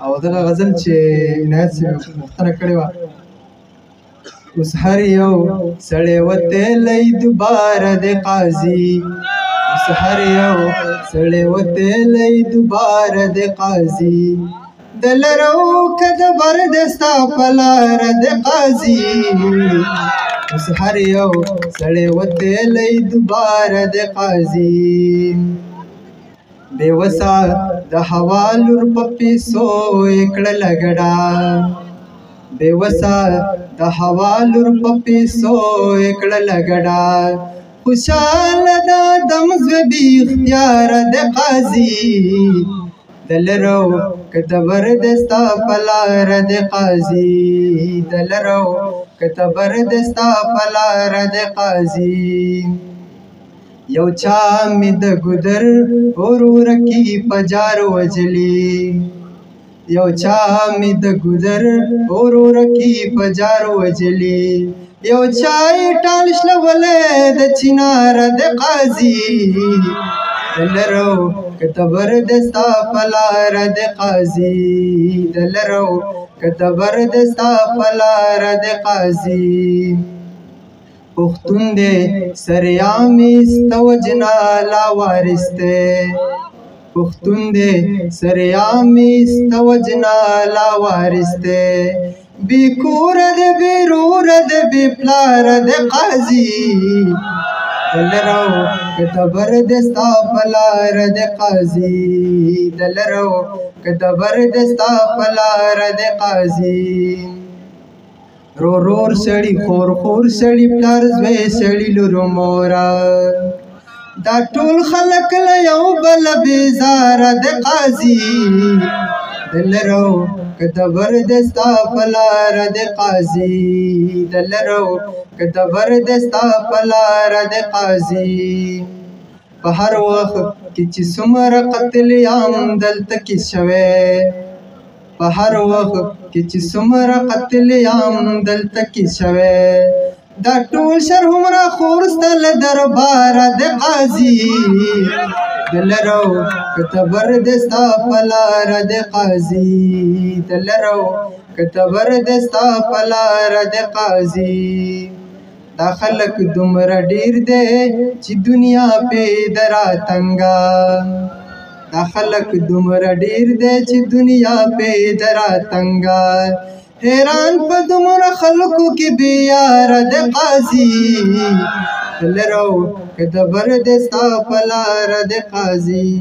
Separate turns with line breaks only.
او دغه غزل چې عنایت صاحب پوښتنه کړې وه اوس هر یو سړی وتلی دوباره د قاضي اوس هر یو سړی وتلی دوباره د قاضي د لرو که د بر د ستا په لاره د قاضي اوس هر یو سړی وتلی دوباره د قاضي بې وسه د هوا لور په پیسو یې کړله ګډه بې وسه د هوا لور په پیسو یې کړله ګډه خوشحاله د آدم زوی بې اختیاره د قاضي د لرو که د بر د ستا په لاره د قاضي د لرو که د بر د ستا په لاره د قاضي یو چا مې د ګودر ورورکي په جار وجلي یو چا مې د ګودر ورورکي په جار وجلي یو چا یې ټال شلولی د چناره د قاضي د لرو که د بر د ستا په لاره د قاضي د لرو که د بر د ستا په لاره د قاضي پښتون دی سریامې سته وجنه لا وارث دی پښتون دی سریامې سته وجنه لا وارث دی بې کوره دی بې روره دی بې پلاره دی قاضي د لرو که د بر د ستا په لاره د قاضي د لرو که د بر د ستا په لاره د قاضي رور سړی خور خور سړی پلار زوی سړی لور موره دا ټول خلک له یو بل بیزاره د قاضي د لرو که د بر د ستا په لاره د قاضي د لرو که د بر د ستا په لاره د قاضي په هر وخت کې چې څومره قتلیام دلته کې شوی په هر وخت کې چې څومره قتلیام دلته کې شوی دا ټول شر هومره خور ستا له درباره د قاضي د لرو که د بر د ستا په لاره د قاضي د لرو که د بر د ستا په لاره د قاضي دا خلک دومره ډېر دی چې دنیا پې د راتنګه دا خلک دومره ډېر دی چې دنیا پې د راتنګه حیران په دومره خلکو کې بې یاره د قاضي د لرو که د بر د ستا په لاره د قاضي